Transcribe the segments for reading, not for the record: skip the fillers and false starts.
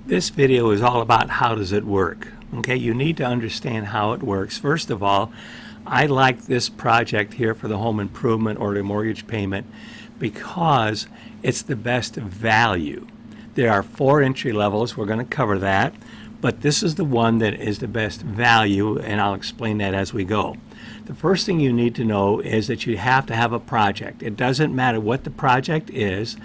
This video is all about how does it work. Okay, you need to understand how it works. First of all, I like this project here for the home improvement or the mortgage payment because it's the best value. There are 4 entry levels. We're going to cover that, but this is the one that is the best value, and I'll explain that as we go. The first thing you need to know is that you have to have a project. It doesn't matter what the project is.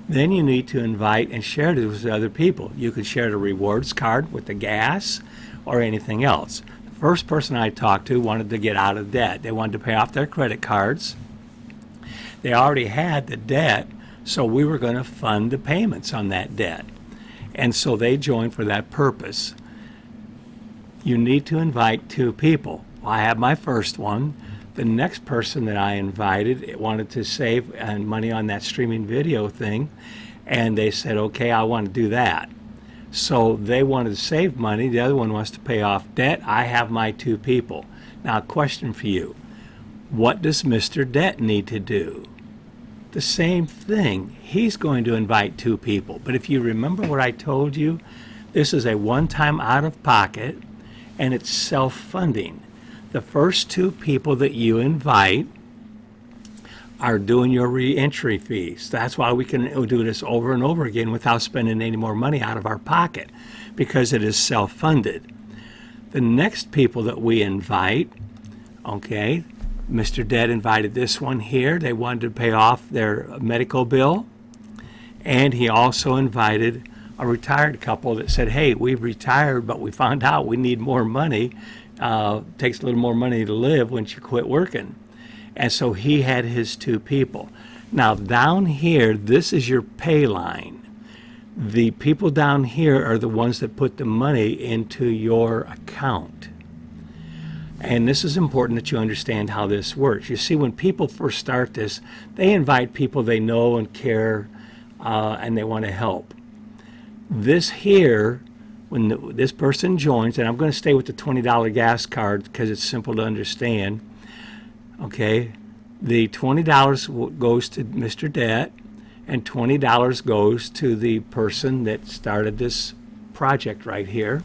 Then you need to invite and share this with other people. You can share the rewards card with the gas or anything else. The first person I talked to wanted to get out of debt. They wanted to pay off their credit cards. They already had the debt, so we were going to fund the payments on that debt. And so they joined for that purpose. You need to invite 2 people. Well, I have my first one. The next person that I invited wanted to save money on that streaming video thing, and they said, okay, I want to do that. So they wanted to save money. The other one wants to pay off debt. I have my 2 people. Now, a question for you. What does Mr. Debt need to do? The same thing. He's going to invite 2 people. But if you remember what I told you, this is a one-time out-of-pocket, and it's self-funding. The first 2 people that you invite are doing your re-entry fees. That's why we can do this over and over again without spending any more money out of our pocket, because it is self-funded. The next people that we invite, okay, Mr. Debt invited this one here. They wanted to pay off their medical bill. And he also invited a retired couple that said, hey, we've retired, but we found out we need more money. Takes a little more money to live once you quit working. And so he had his 2 people. Now down here, this is your pay line. The people down here are the ones that put the money into your account. And this is important that you understand how this works. You see, when people first start this, they invite people they know and care, and they want to help. This here, when this person joins, and I'm going to stay with the $20 gas card because it's simple to understand, okay, the $20 goes to Mr. Debt, and $20 goes to the person that started this project right here.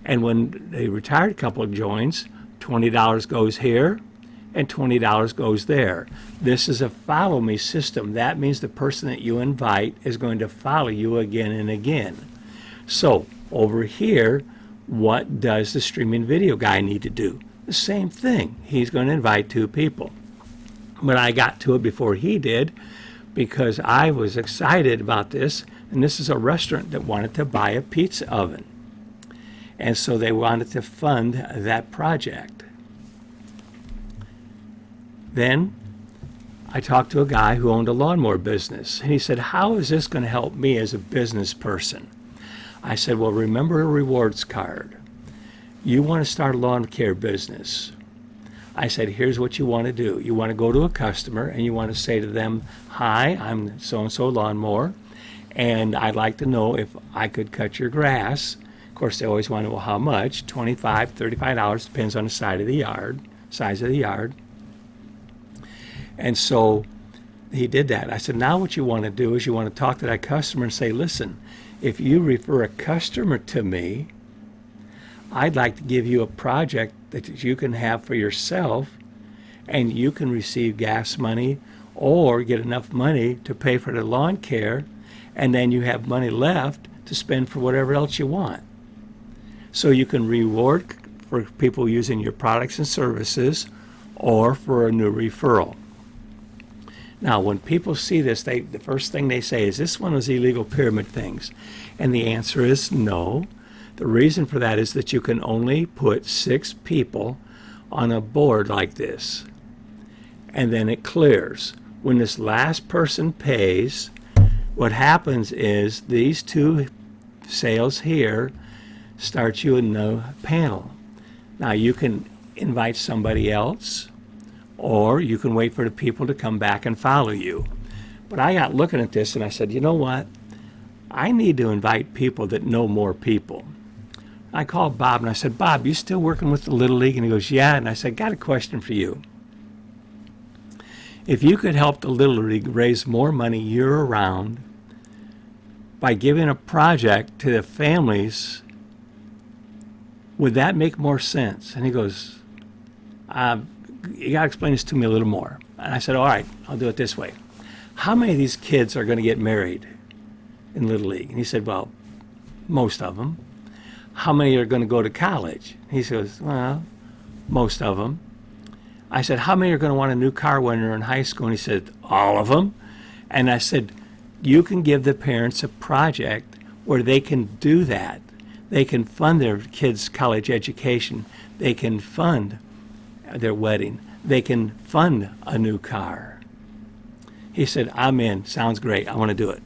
And when the retired couple joins, $20 goes here, and $20 goes there. This is a follow me system. That means the person that you invite is going to follow you again and again. So over here, what does the streaming video guy need to do? The same thing. He's going to invite 2 people. But I got to it before he did because I was excited about this. And this is a restaurant that wanted to buy a pizza oven. And so they wanted to fund that project. Then I talked to a guy who owned a lawnmower business. And he said, how is this going to help me as a business person? I said, well, remember a rewards card. You want to start a lawn care business. I said, here's what you want to do. You want to go to a customer and you want to say to them, hi, I'm so-and-so lawnmower, and I'd like to know if I could cut your grass. Of course, they always want to know how much, $25, $35, depends on the size of the yard. And so he did that. I said, now what you want to do is you want to talk to that customer and say, listen, if you refer a customer to me, I'd like to give you a project that you can have for yourself, and you can receive gas money or get enough money to pay for the lawn care, and then you have money left to spend for whatever else you want. So you can reward for people using your products and services or for a new referral. Now, when people see this, the first thing they say is, this one was illegal pyramid things. And the answer is no. The reason for that is that you can only put 6 people on a board like this. And then it clears. When this last person pays, what happens is these 2 sales here start you a new panel. Now, you can invite somebody else, or you can wait for the people to come back and follow you. But I got looking at this and I said, you know what? I need to invite people that know more people. I called Bob and I said, Bob, you still working with the Little League? And he goes, yeah. And I said, got a question for you. If you could help the Little League raise more money year-round by giving a project to the families, would that make more sense? And he goes, you got to explain this to me a little more. And I said, all right, I'll do it this way. How many of these kids are going to get married in Little League? And he said, well, most of them. How many are going to go to college? He says, well, most of them. I said, how many are going to want a new car when they're in high school? And he said, all of them. And I said, you can give the parents a project where they can do that. They can fund their kids' college education. They can fund their wedding. They can fund a new car. He said, I'm in. Sounds great. I want to do it.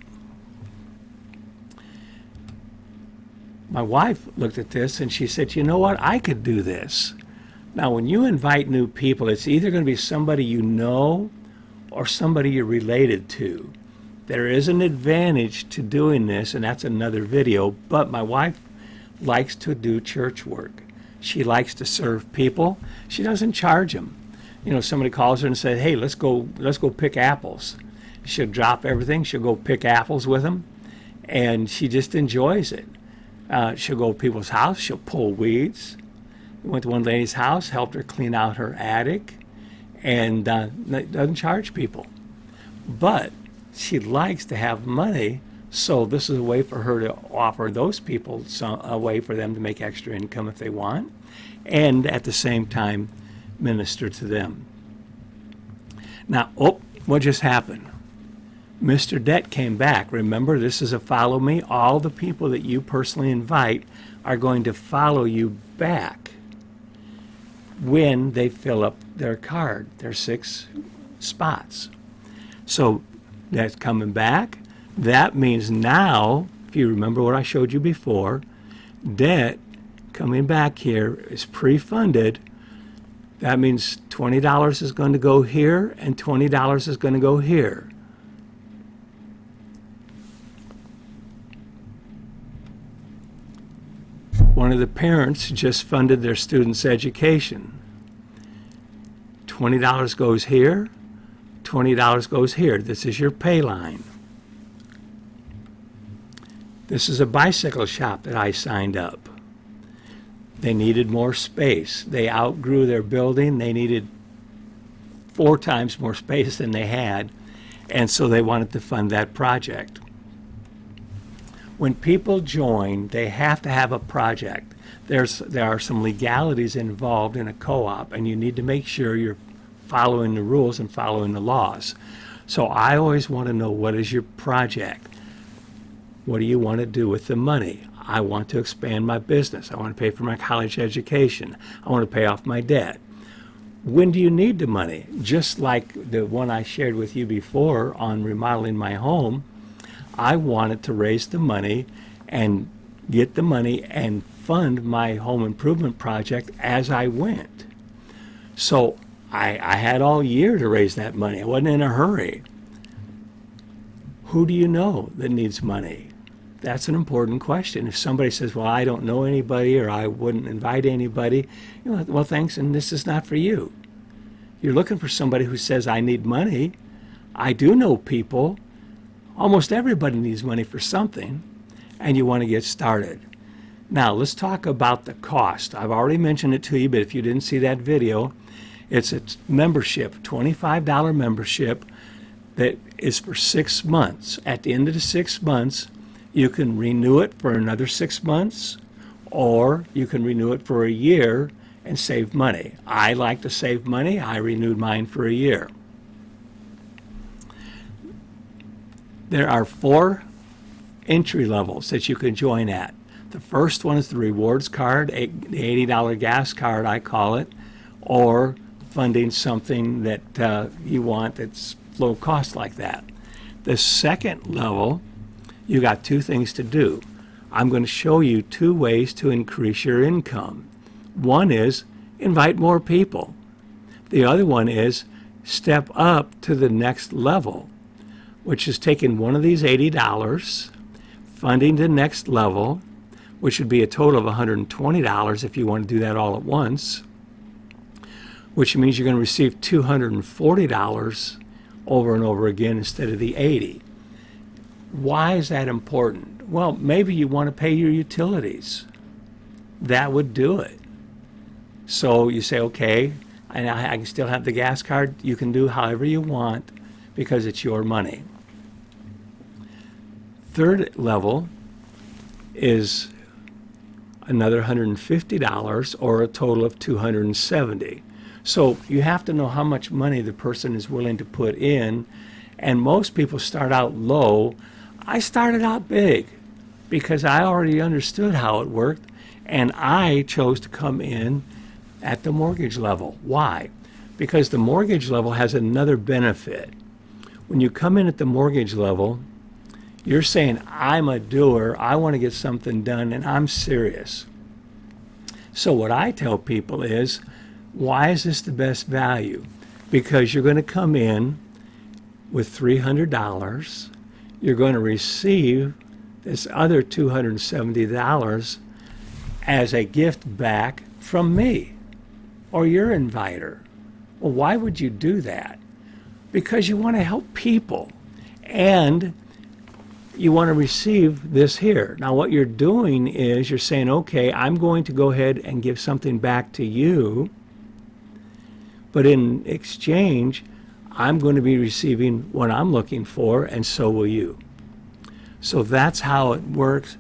My wife looked at this and she said, you know what? I could do this. Now, when you invite new people, it's either going to be somebody you know or somebody you're related to. There is an advantage to doing this, and that's another video, but my wife likes to do church work. She likes to serve people. She doesn't charge them. You know, somebody calls her and says, hey, let's go pick apples. She'll drop everything. She'll go pick apples with them, and she just enjoys it. She'll go to people's house. She'll pull weeds. We went to one lady's house, helped her clean out her attic, and doesn't charge people. But she likes to have money, so this is a way for her to offer those people a way for them to make extra income if they want, and at the same time minister to them. Now, what just happened? Mr. Debt came back. Remember, this is a follow me. All the people that you personally invite are going to follow you back when they fill up their card, their 6 spots. So that's coming back. That means now, if you remember what I showed you before, debt coming back here is pre-funded. That means $20 is going to go here and $20 is going to go here. One of the parents just funded their student's education. $20 goes here, $20 goes here. This is your pay line. This is a bicycle shop that I signed up. They needed more space. They outgrew their building. They needed 4 times more space than they had, and so they wanted to fund that project. When people join, they have to have a project. There are some legalities involved in a co-op, and you need to make sure you're following the rules and following the laws. So I always want to know, what is your project? What do you want to do with the money? I want to expand my business. I want to pay for my college education. I want to pay off my debt. When do you need the money? Just like the one I shared with you before on remodeling my home, I wanted to raise the money and get the money and fund my home improvement project as I went. So I had all year to raise that money. I wasn't in a hurry. Who do you know that needs money? That's an important question. If somebody says, well, I don't know anybody, or I wouldn't invite anybody, you know, well, thanks, and this is not for you. You're looking for somebody who says, I need money. I do know people. Almost everybody needs money for something, and you want to get started. Now, let's talk about the cost. I've already mentioned it to you, but if you didn't see that video, it's a membership, $25 membership that is for 6 months. At the end of the 6 months, you can renew it for another 6 months, or you can renew it for a year and save money. I like to save money. I renewed mine for a year. There are 4 entry levels that you can join at. The first one is the rewards card, the $80 gas card, I call it, or funding something that you want that's low cost like that. The second level, you got 2 things to do. I'm going to show you 2 ways to increase your income. One is invite more people. The other one is step up to the next level, which is taking one of these $80, funding the next level, which would be a total of $120 if you want to do that all at once, which means you're going to receive $240 over and over again instead of the $80. Why is that important? Well, maybe you want to pay your utilities. That would do it. So you say, okay, and I can still have the gas card. You can do however you want because it's your money. Third level is another $150 or a total of $270. So you have to know how much money the person is willing to put in, and most people start out low. I started out big because I already understood how it worked, and I chose to come in at the mortgage level. Why? Because the mortgage level has another benefit. When you come in at the mortgage level, you're saying, I'm a doer, I want to get something done, and I'm serious. So what I tell people is, why is this the best value? Because you're going to come in with $300, you're going to receive this other $270 as a gift back from me or your inviter. Well, why would you do that? Because you want to help people and you want to receive this here. Now what you're doing is you're saying, okay, I'm going to go ahead and give something back to you, but in exchange, I'm going to be receiving what I'm looking for, and so will you. So that's how it works.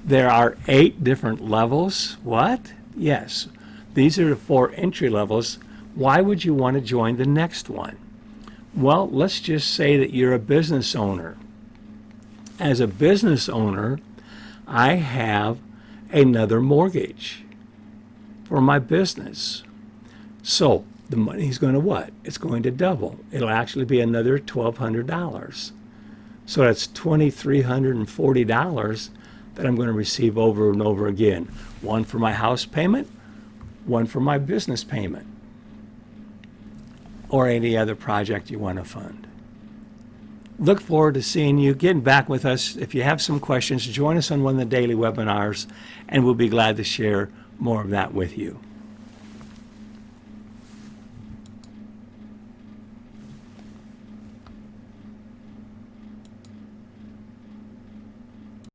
There are 8 different levels. What? Yes. These are the 4 entry levels. Why would you want to join the next one? Well, let's just say that you're a business owner. As a business owner, I have another mortgage for my business. So the money's going to what? It's going to double. It'll actually be another $1,200. So that's $2,340 that I'm going to receive over and over again. One for my house payment, one for my business payment, or any other project you want to fund. Look forward to seeing you, getting back with us. If you have some questions, join us on one of the daily webinars, and we'll be glad to share more of that with you.